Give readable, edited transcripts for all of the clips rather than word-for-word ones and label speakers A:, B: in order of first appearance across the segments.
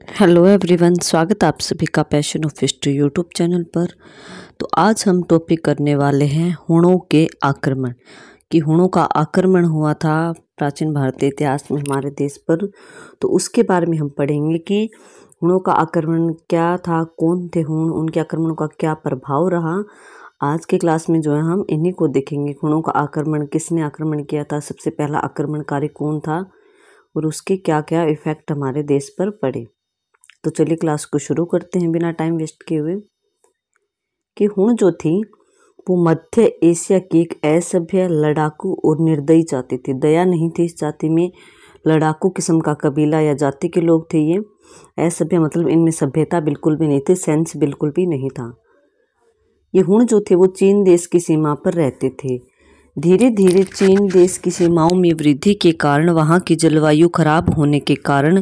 A: Hello everyone, स्वागत है आप सभी का passion of history YouTube channel पर। तो आज हम टॉपिक करने वाले हैं हुणों के आक्रमण। कि हुणों का आक्रमण हुआ था प्राचीन भारतीय इतिहास में हमारे देश पर, तो उसके बारे में हम पढ़ेंगे कि हुणों का आक्रमण क्या था, कौन थे हुण, उनके आक्रमणों का क्या प्रभाव रहा। आज के क्लास में जो है हम इन्हीं को देखेंगे। हुणों का आक्रमण, किसने आक्रमण किया था, सबसे पहला आक्रमणकारी कौन था और उसके क्या क्या इफेक्ट हमारे देश पर पड़े। तो चलिए क्लास को शुरू करते हैं बिना टाइम वेस्ट किए हुए। कि हुण जो थी वो मध्य एशिया की एक असभ्य, लड़ाकू और निर्दयी जाति थी। दया नहीं थी इस जाति में। लड़ाकू किस्म का कबीला या जाति के लोग थे ये। असभ्य मतलब इनमें सभ्यता बिल्कुल भी नहीं थी, सेंस बिल्कुल भी नहीं था। ये हुण जो थे वो चीन देश की सीमा पर रहते थे। धीरे धीरे चीन देश की सीमाओं में वृद्धि के कारण, वहाँ की जलवायु खराब होने के कारण,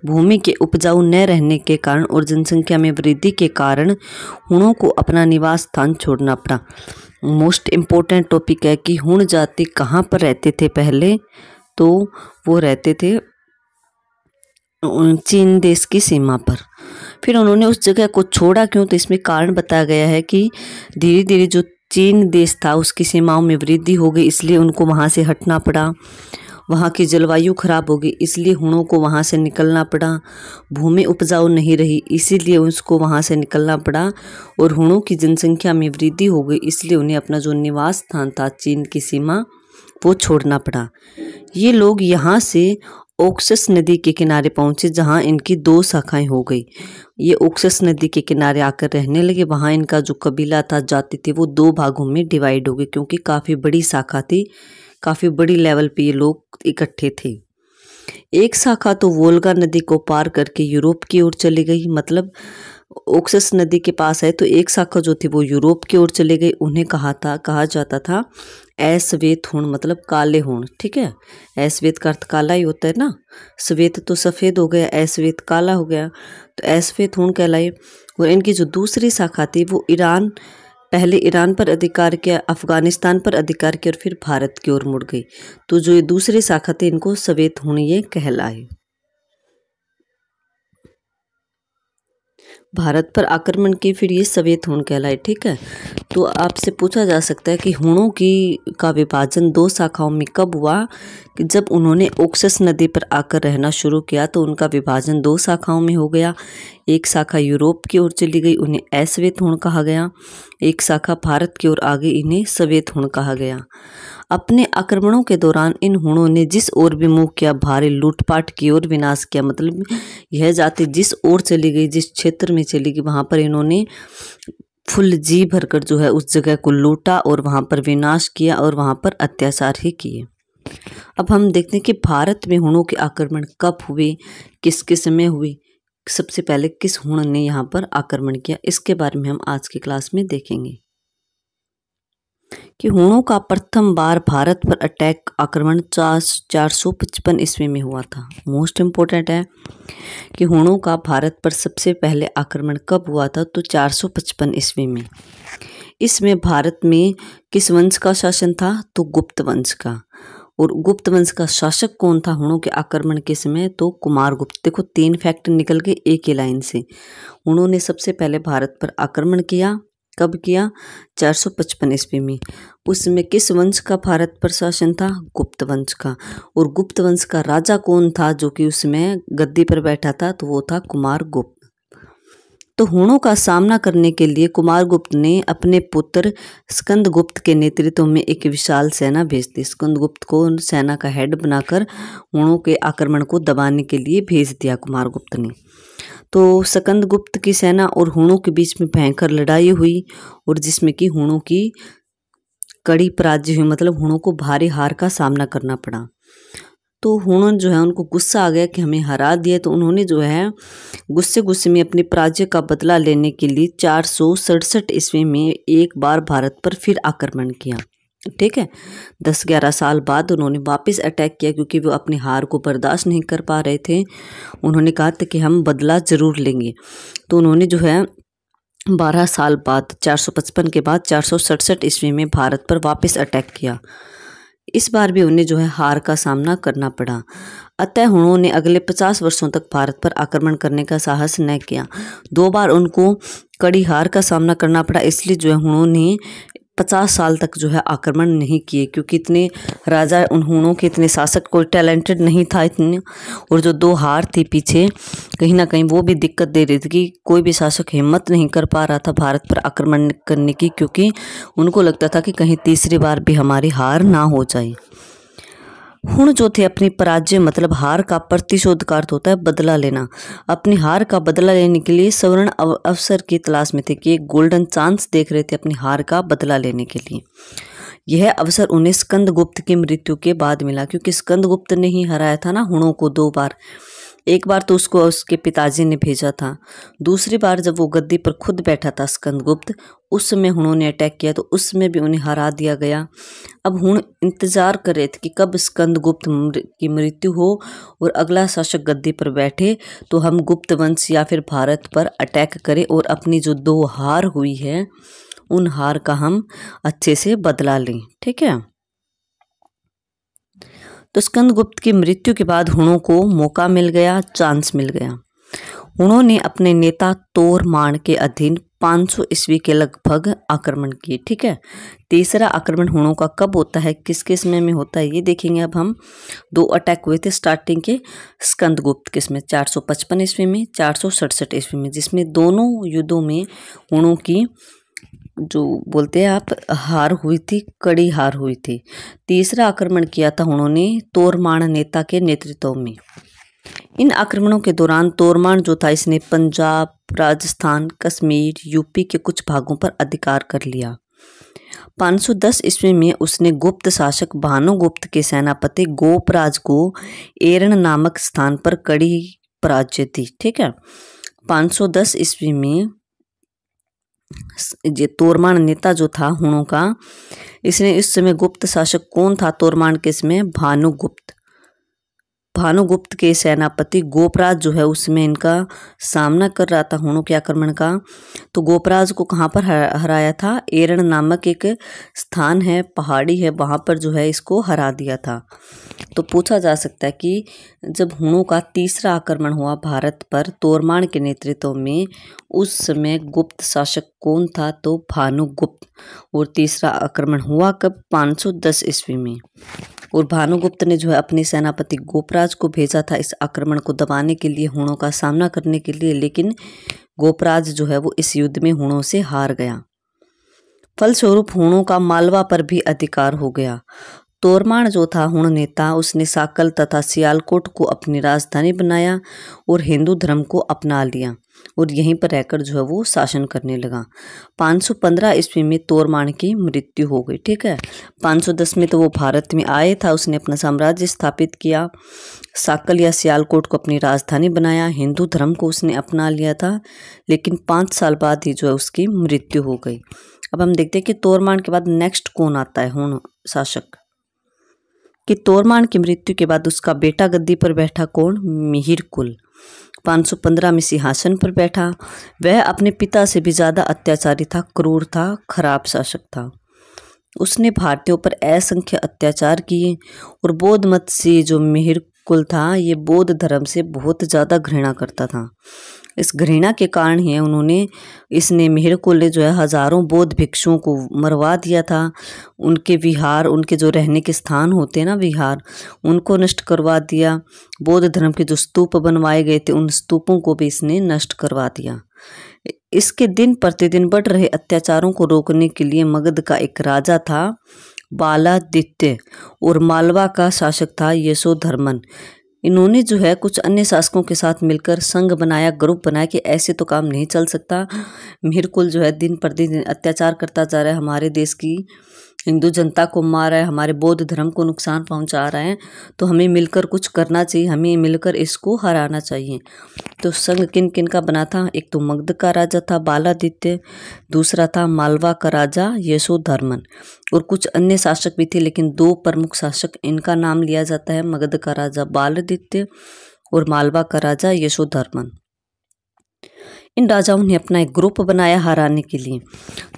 A: भूमि के उपजाऊ न रहने के कारण और जनसंख्या में वृद्धि के कारण हुणों को अपना निवास स्थान छोड़ना पड़ा। मोस्ट इम्पोर्टेंट टॉपिक है कि हुण जाति कहाँ पर रहते थे पहले, तो वो रहते थे चीन देश की सीमा पर। फिर उन्होंने उस जगह को छोड़ा क्यों, तो इसमें कारण बताया गया है कि धीरे धीरे जो चीन देश था उसकी सीमाओं में वृद्धि हो गई, इसलिए उनको वहाँ से हटना पड़ा। वहाँ की जलवायु खराब हो गई, इसलिए हुणों को वहाँ से निकलना पड़ा। भूमि उपजाऊ नहीं रही, इसीलिए उसको वहाँ से निकलना पड़ा। और हुणों की जनसंख्या में वृद्धि हो गई, इसलिए उन्हें अपना जो निवास स्थान था चीन की सीमा, वो छोड़ना पड़ा। ये लोग यहाँ से ओक्सस नदी के किनारे पहुँचे, जहाँ इनकी दो शाखाएं हो गई। ये ओक्सस नदी के किनारे आकर रहने लगे। वहाँ इनका जो कबीला था, जाति थी, वो दो भागों में डिवाइड हो गई, क्योंकि काफ़ी बड़ी शाखा थी, काफ़ी बड़ी लेवल पे ये लोग इकट्ठे थे। एक शाखा तो वोल्गा नदी को पार करके यूरोप की ओर चली गई, मतलब ओक्सस नदी के पास है, तो एक शाखा जो थी वो यूरोप की ओर चली गई। उन्हें कहा जाता था अश्वेत हुण, मतलब काले हुण। ठीक है, अश्वेत का अर्थ काला ही होता है ना, श्वेत तो सफ़ेद हो गया, अश्वेत काला हो गया, तो अश्वेत हुण कहलाए। और इनकी जो दूसरी शाखा थी वो पहले ईरान पर अधिकार किया, अफगानिस्तान पर अधिकार किया और फिर भारत की ओर मुड़ गई। तो जो ये दूसरी शाखा थी इनको श्वेत हुण ये कहलाए। भारत पर आक्रमण की फिर ये श्वेत हुण कहलाए। ठीक है, तो आपसे पूछा जा सकता है कि हुणों का विभाजन दो शाखाओं में कब हुआ। कि जब उन्होंने ओक्सस नदी पर आकर रहना शुरू किया तो उनका विभाजन दो शाखाओं में हो गया। एक शाखा यूरोप की ओर चली गई, उन्हें अश्वेत हुण कहा गया। एक शाखा भारत की ओर आ गई, इन्हें श्वेत हुण कहा गया। अपने आक्रमणों के दौरान इन हुणों ने जिस ओर भी मुँह किया, भारी लूटपाट की ओर विनाश किया। मतलब यह जाति जिस ओर चली गई, जिस क्षेत्र में चली गई, वहाँ पर इन्होंने फुल जी भरकर जो है उस जगह को लूटा और वहाँ पर विनाश किया और वहाँ पर अत्याचार ही किए। अब हम देखते हैं कि भारत में हुणों के आक्रमण कब हुए, किसके समय हुए, सबसे पहले किस हुण ने यहाँ पर आक्रमण किया, इसके बारे में हम आज की क्लास में देखेंगे। कि हुणों का प्रथम बार भारत पर अटैक आक्रमण 455 ईस्वी में हुआ था। मोस्ट इम्पोर्टेंट है कि हुणों का भारत पर सबसे पहले आक्रमण कब हुआ था, तो 455 ईस्वी में। इसमें भारत में किस वंश का शासन था, तो गुप्त वंश का। और गुप्त वंश का शासक कौन था हुणों के आक्रमण के समय, तो कुमारगुप्त। देखो 3 फैक्ट निकल गए एक ही लाइन से। हुणों ने सबसे पहले भारत पर आक्रमण किया, कब किया, 455 ईस्वी में। उसमें किस वंश का भारत पर शासन था, गुप्त वंश का। और गुप्त वंश का राजा कौन था जो कि उसमें गद्दी पर बैठा था, तो वो था कुमारगुप्त। तो हुणों का सामना करने के लिए कुमारगुप्त ने अपने पुत्र स्कंदगुप्त के नेतृत्व में एक विशाल सेना भेज दी। स्कंदगुप्त को सेना का हेड बनाकर हुणों के आक्रमण को दबाने के लिए भेज दिया कुमारगुप्त ने। तो स्कंदगुप्त की सेना और हुणों के बीच में भयंकर लड़ाई हुई, और जिसमें कि हुणों की कड़ी पराजय हुई, मतलब हुणों को भारी हार का सामना करना पड़ा। तो हुण जो है उनको गुस्सा आ गया कि हमें हरा दिया, तो उन्होंने जो है गुस्से में अपनी पराजय का बदला लेने के लिए 467 ईस्वी में एक बार भारत पर फिर आक्रमण किया। ठीक है, 10-11 साल बाद उन्होंने वापस अटैक किया, क्योंकि वो अपनी हार को बर्दाश्त नहीं कर पा रहे थे। उन्होंने कहा था कि हम बदला जरूर लेंगे। तो उन्होंने जो है 12 साल बाद 455 के बाद 467 ईस्वी में भारत पर वापस अटैक किया। इस बार भी उन्हें जो है हार का सामना करना पड़ा। अतः हुणों ने अगले 50 वर्षों तक भारत पर आक्रमण करने का साहस न किया। 2 बार उनको कड़ी हार का सामना करना पड़ा, इसलिए जो है हुणों ने 50 साल तक जो है आक्रमण नहीं किए, क्योंकि इतने राजा उन हुणों के, इतने शासक कोई टैलेंटेड नहीं था इतने। और जो 2 हार थी पीछे, कहीं ना कहीं वो भी दिक्कत दे रही थी कि कोई भी शासक हिम्मत नहीं कर पा रहा था भारत पर आक्रमण करने की, क्योंकि उनको लगता था कि कहीं तीसरी बार भी हमारी हार ना हो जाए। हुण जो थे अपनी पराजय मतलब हार का प्रतिशोध का अर्थ होता है बदला लेना। अपनी हार का बदला लेने के लिए स्वर्ण अवसर की तलाश में थे, कि एक गोल्डन चांस देख रहे थे अपनी हार का बदला लेने के लिए। यह अवसर उन्हें स्कंदगुप्त की मृत्यु के बाद मिला, क्योंकि स्कंदगुप्त ने ही हराया था ना हुणों को 2 बार। एक बार तो उसको उसके पिताजी ने भेजा था, दूसरी बार जब वो गद्दी पर खुद बैठा था स्कंदगुप्त, उस समय हुणों ने अटैक किया तो उसमें भी उन्हें हरा दिया गया। अब हुण इंतजार कर रहे थे कि कब स्कंदगुप्त की मृत्यु हो और अगला शासक गद्दी पर बैठे, तो हम गुप्त वंश या फिर भारत पर अटैक करें और अपनी जो 2 हार हुई है उन हार का हम अच्छे से बदला लें। ठीक है। तो स्कंदगुप्त की मृत्यु के बाद हुणों को मौका मिल गया, चांस मिल गया। हुणों ने अपने नेता तोरमान के अधीन 500 ईस्वी के लगभग आक्रमण किए। ठीक है। तीसरा आक्रमण हुणों का कब होता है, किसके समय में होता है, ये देखेंगे। अब हम 2 अटैक हुए थे स्टार्टिंग के स्कंदगुप्त के समय 455 ईस्वी में, 467 ईस्वी में, जिसमें दोनों युद्धों में हुणों की जो बोलते हैं आप हार हुई थी, कड़ी हार हुई थी। तीसरा आक्रमण किया था उन्होंने तोरमान नेता के नेतृत्व में। इन आक्रमणों के दौरान तोरमान जो था इसने पंजाब, राजस्थान, कश्मीर, यूपी के कुछ भागों पर अधिकार कर लिया। 510 ईस्वी में उसने गुप्त शासक भानुगुप्त के सेनापति गोपराज को एरण नामक स्थान पर कड़ी पराजय दी। ठीक है। 510 ईस्वी में ये तोरमान नेता जो था हुणों का, इसने इस समय गुप्त शासक कौन था तोरमान के समय, भानुगुप्त। भानुगुप्त के सेनापति गोपराज जो है उसमें इनका सामना कर रहा था हुणों के आक्रमण का। तो गोपराज को कहाँ पर हराया था, एरण नामक एक स्थान है, पहाड़ी है, वहाँ पर जो है इसको हरा दिया था। तो पूछा जा सकता है कि जब हुणों का तीसरा आक्रमण हुआ भारत पर तोरमान के नेतृत्व में, उस समय गुप्त शासक कौन था, तो भानुगुप्त। और तीसरा आक्रमण हुआ कब, 510 ईस्वी में। और भानुगुप्त ने जो है अपने सेनापति गोपराज को भेजा था इस आक्रमण को दबाने के लिए, हुणों का सामना करने के लिए, लेकिन गोपराज जो है वो इस युद्ध में हुणों से हार गया। फलस्वरूप हुणों का मालवा पर भी अधिकार हो गया। तोरमान जो था हुण नेता, उसने साकल तथा सियालकोट को अपनी राजधानी बनाया और हिंदू धर्म को अपना लिया और यहीं पर रहकर जो है वो शासन करने लगा। 515 ईस्वी में तोरमान की मृत्यु हो गई। ठीक है। 510 में तो वो भारत में आए था, उसने अपना साम्राज्य स्थापित किया, साकल या सियालकोट को अपनी राजधानी बनाया, हिंदू धर्म को उसने अपना लिया था, लेकिन 5 साल बाद ही जो है उसकी मृत्यु हो गई। अब हम देखते हैं कि तोरमान के बाद नेक्स्ट कौन आता है हुण शासक, कि तोरमान की मृत्यु के बाद उसका बेटा गद्दी पर बैठा, कौन, मिहिरकुल। 515 में सिंहासन पर बैठा। वह अपने पिता से भी ज्यादा अत्याचारी था, क्रूर था, खराब शासक था। उसने भारतीयों पर असंख्य अत्याचार किए और बौद्ध मत से जो मिहिरकुल था ये बौद्ध धर्म से बहुत ज्यादा घृणा करता था। इस घृणा के कारण ही इसने मिहिरकुल ने जो है हजारों बौद्ध भिक्षुओं को मरवा दिया था। उनके विहार, उनके जो रहने के स्थान होते हैं ना विहार, उनको नष्ट करवा दिया। बौद्ध धर्म के जो स्तूप बनवाए गए थे उन स्तूपों को भी इसने नष्ट करवा दिया। इसके दिन प्रतिदिन बढ़ रहे अत्याचारों को रोकने के लिए मगध का एक राजा था बालादित्य और मालवा का शासक था यशोधर्मन। इन्होंने जो है कुछ अन्य शासकों के साथ मिलकर संघ बनाया, ग्रुप बनाया कि ऐसे तो काम नहीं चल सकता। मिहिरकुल जो है दिन प्रतिदिन अत्याचार करता जा रहा है, हमारे देश की हिंदू जनता को मार रहा है, हमारे बौद्ध धर्म को नुकसान पहुंचा रहा है, तो हमें मिलकर कुछ करना चाहिए, हमें मिलकर इसको हराना चाहिए। तो संघ किन किन का बना था, एक तो मगध का राजा था बालादित्य, दूसरा था मालवा का राजा यशोधर्मन और कुछ अन्य शासक भी थे, लेकिन 2 प्रमुख शासक इनका नाम लिया जाता है, मगध का राजा बालादित्य और मालवा का राजा यशोधर्मन। इन राजाओं ने अपना एक ग्रुप बनाया हराने के लिए।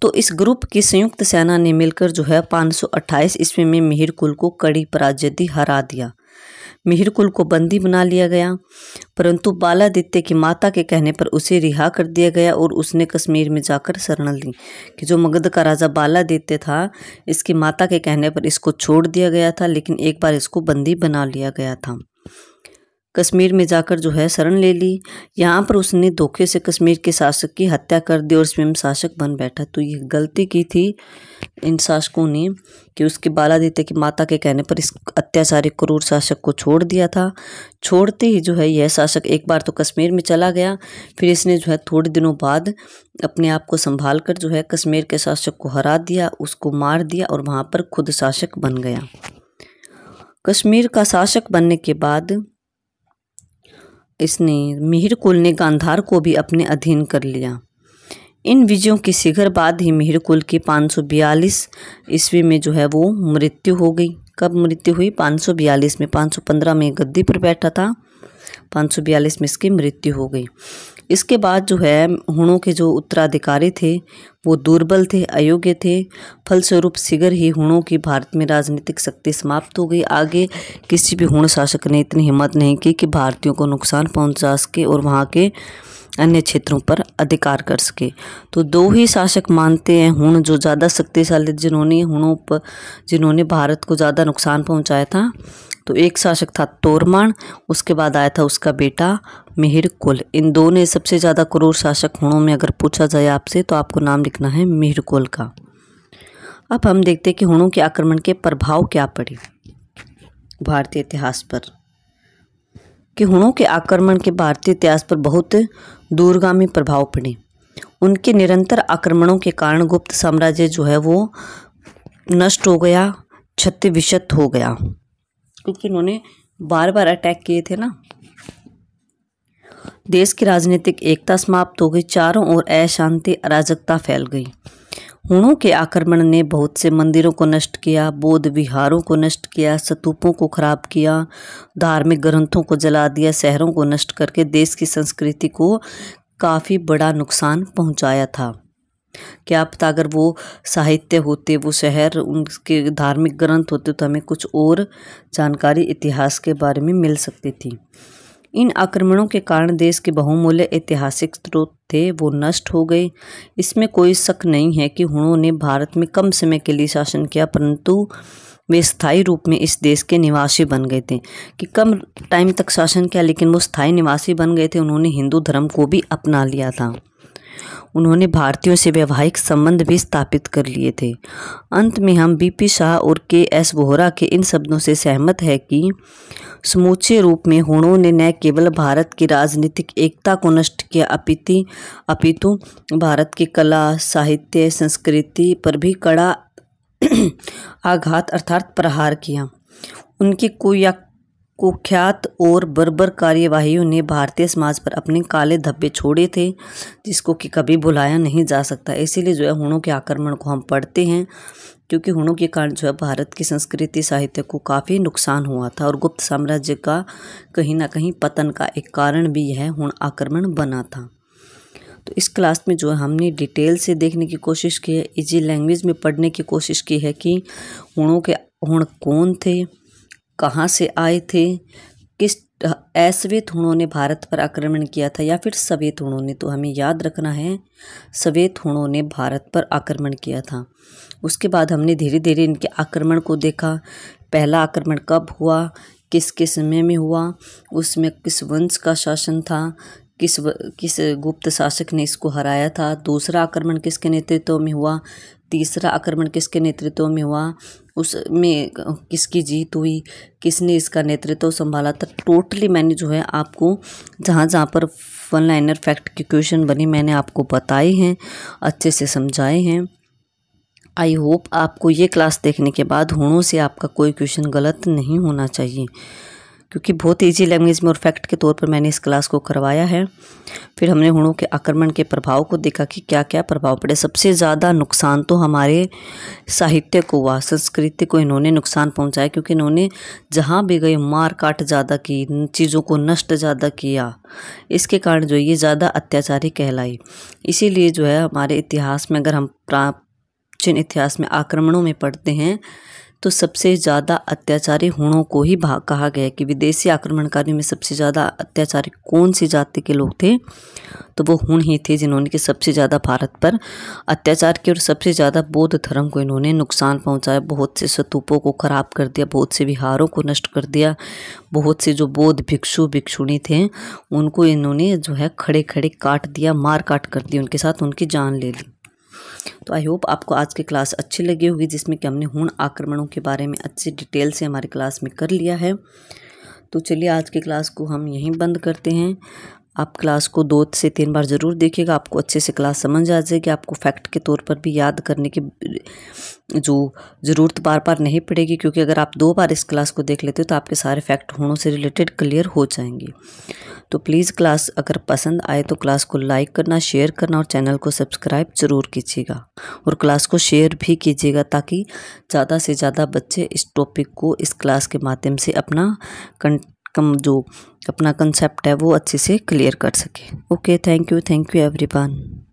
A: तो इस ग्रुप की संयुक्त सेना ने मिलकर जो है 528 ईस्वी में मिहिरकुल को कड़ी पराजय दी, हरा दिया। मिहिरकुल को बंदी बना लिया गया, परंतु बालादित्य की माता के कहने पर उसे रिहा कर दिया गया और उसने कश्मीर में जाकर शरण ली। कि जो मगध का राजा बालादित्य था, इसकी माता के कहने पर इसको छोड़ दिया गया था, लेकिन एक बार इसको बंदी बना लिया गया था। कश्मीर में जाकर जो है शरण ले ली। यहाँ पर उसने धोखे से कश्मीर के शासक की हत्या कर दी और स्वयं शासक बन बैठा। तो ये गलती की थी इन शासकों ने कि उसके बालादित्य की माता के कहने पर इस अत्याचारी क्रूर शासक को छोड़ दिया था। छोड़ते ही जो है यह शासक एक बार तो कश्मीर में चला गया, फिर इसने जो है थोड़े दिनों बाद अपने आप को संभाल कर जो है कश्मीर के शासक को हरा दिया, उसको मार दिया और वहाँ पर खुद शासक बन गया। कश्मीर का शासक बनने के बाद इसने मिहिरकुल ने गांधार को भी अपने अधीन कर लिया। इन विजयों के शीघ्र बाद ही मिहिरकुल की 542 ईस्वी में जो है वो मृत्यु हो गई। कब मृत्यु हुई? 542 में। 515 में गद्दी पर बैठा था, 542 में इसकी मृत्यु हो गई। इसके बाद जो है हुणों के जो उत्तराधिकारी थे वो दुर्बल थे, अयोग्य थे। फलस्वरूप शीघ्र ही हुणों की भारत में राजनीतिक शक्ति समाप्त हो गई। आगे किसी भी हुण शासक ने इतनी हिम्मत नहीं की कि भारतीयों को नुकसान पहुंचा सके और वहाँ के अन्य क्षेत्रों पर अधिकार कर सके। तो दो ही शासक मानते हैं हुण जो ज़्यादा शक्तिशाली, जिन्होंने भारत को ज़्यादा नुकसान पहुंचाया था। तो एक शासक था तोरमान, उसके बाद आया था उसका बेटा मिहिरकुल। इन दो ने सबसे ज़्यादा क्रूर शासक हुणों में अगर पूछा जाए आपसे तो आपको नाम लिखना है मिहिरकुल का। अब हम देखते हैं कि हुणों के आक्रमण के प्रभाव क्या पड़े भारतीय इतिहास पर। कि हुणों के आक्रमण के भारतीय इतिहास पर बहुत दूरगामी प्रभाव पड़े। उनके निरंतर आक्रमणों के कारण गुप्त साम्राज्य जो है वो नष्ट हो गया, क्षतिविक्षत हो गया, क्योंकि उन्होंने बार बार अटैक किए थे ना। देश की राजनीतिक एकता समाप्त हो गई, चारों ओर अशांति अराजकता फैल गई। हुणों के आक्रमण ने बहुत से मंदिरों को नष्ट किया, बौद्ध विहारों को नष्ट किया, स्तूपों को खराब किया, धार्मिक ग्रंथों को जला दिया, शहरों को नष्ट करके देश की संस्कृति को काफ़ी बड़ा नुकसान पहुंचाया था। क्या पता अगर वो साहित्य होते, वो शहर, उनके धार्मिक ग्रंथ होते तो हमें कुछ और जानकारी इतिहास के बारे में मिल सकती थी। इन आक्रमणों के कारण देश के बहुमूल्य ऐतिहासिक स्रोत थे वो नष्ट हो गए। इसमें कोई शक नहीं है कि हुणों ने भारत में कम समय के लिए शासन किया, परंतु वे स्थायी रूप में इस देश के निवासी बन गए थे। कि कम टाइम तक शासन किया लेकिन वो स्थायी निवासी बन गए थे। उन्होंने हिंदू धर्म को भी अपना लिया था। उन्होंने भारतीयों से वैवाहिक संबंध भी स्थापित कर लिए थे। अंत में हम बीपी शाह और के.एस. वोहरा के इन शब्दों से सहमत है कि समूचे रूप में हुणों ने न केवल भारत की राजनीतिक एकता को नष्ट किया, अपितु भारत की कला, साहित्य, संस्कृति पर भी कड़ा आघात अर्थात प्रहार किया। उनकी कुख्यात और बर्बर कार्यवाहियों ने भारतीय समाज पर अपने काले धब्बे छोड़े थे, जिसको कि कभी भुलाया नहीं जा सकता। इसीलिए जो है हुणों के आक्रमण को हम पढ़ते हैं, क्योंकि हुणों के कारण जो है भारत की संस्कृति, साहित्य को काफ़ी नुकसान हुआ था और गुप्त साम्राज्य का कहीं ना कहीं पतन का एक कारण भी यह हुण आक्रमण बना था। तो इस क्लास में जो है हमने डिटेल से देखने की कोशिश की है, इजी लैंग्वेज में पढ़ने की कोशिश की है कि हुण कौन थे, कहाँ से आए थे, किस अश्वेत हुणों ने भारत पर आक्रमण किया था या फिर श्वेत हुणों ने। तो हमें याद रखना है श्वेत हुणों ने भारत पर आक्रमण किया था। उसके बाद हमने धीरे धीरे इनके आक्रमण को देखा। पहला आक्रमण कब हुआ, किस समय में हुआ, उसमें किस वंश का शासन था, किस गुप्त शासक ने इसको हराया था। दूसरा आक्रमण किसके नेतृत्व में हुआ, तीसरा आक्रमण किसके नेतृत्व में हुआ, उसमें किसकी जीत हुई, किसने इसका नेतृत्व संभाला था। टोटली मैंने जो है आपको जहाँ पर वन लाइनर फैक्ट के क्वेश्चन बने मैंने आपको बताए हैं, अच्छे से समझाए हैं। आई होप आपको ये क्लास देखने के बाद हुणों से आपका कोई क्वेश्चन गलत नहीं होना चाहिए, क्योंकि बहुत इजी लैंग्वेज में और फैक्ट के तौर पर मैंने इस क्लास को करवाया है। फिर हमने हुणों के आक्रमण के प्रभाव को देखा कि क्या क्या प्रभाव पड़े। सबसे ज़्यादा नुकसान तो हमारे साहित्य को हुआ, संस्कृति को इन्होंने नुकसान पहुंचाया, क्योंकि इन्होंने जहाँ भी गए मार काट ज़्यादा की, चीज़ों को नष्ट ज़्यादा किया। इसके कारण जो ये ज़्यादा अत्याचारी कहलाई। इसीलिए जो है हमारे इतिहास में, अगर हम प्राचीन इतिहास में आक्रमणों में पढ़ते हैं तो सबसे ज़्यादा अत्याचारी हूणों को ही कहा गया कि विदेशी आक्रमणकारियों में सबसे ज़्यादा अत्याचारी कौन सी जाति के लोग थे, तो वो हूण ही थे जिन्होंने कि सबसे ज़्यादा भारत पर अत्याचार किया और सबसे ज़्यादा बौद्ध धर्म को इन्होंने नुकसान पहुंचाया। बहुत से स्तूपों को खराब कर दिया, बहुत से विहारों को नष्ट कर दिया, बहुत से जो बौद्ध भिक्षु भिक्षुणी थे उनको इन्होंने जो है खड़े खड़े काट दिया, मार काट कर दी, उनके साथ उनकी जान ले ली। तो आई होप आपको आज की क्लास अच्छी लगी होगी, जिसमें कि हमने हूण आक्रमणों के बारे में अच्छी डिटेल से हमारी क्लास में कर लिया है। तो चलिए आज की क्लास को हम यहीं बंद करते हैं। आप क्लास को 2 से 3 बार ज़रूर देखिएगा, आपको अच्छे से क्लास समझ आ जाएगी। आपको फैक्ट के तौर पर भी याद करने की जो ज़रूरत बार बार नहीं पड़ेगी, क्योंकि अगर आप 2 बार इस क्लास को देख लेते हो तो आपके सारे फैक्ट हूणों से रिलेटेड क्लियर हो जाएंगे। तो प्लीज़ क्लास अगर पसंद आए तो क्लास को लाइक करना, शेयर करना और चैनल को सब्सक्राइब ज़रूर कीजिएगा और क्लास को शेयर भी कीजिएगा, ताकि ज़्यादा से ज़्यादा बच्चे इस टॉपिक को इस क्लास के माध्यम से अपना जो अपना कंसेप्ट है वो अच्छे से क्लियर कर सके। Okay, thank you everyone.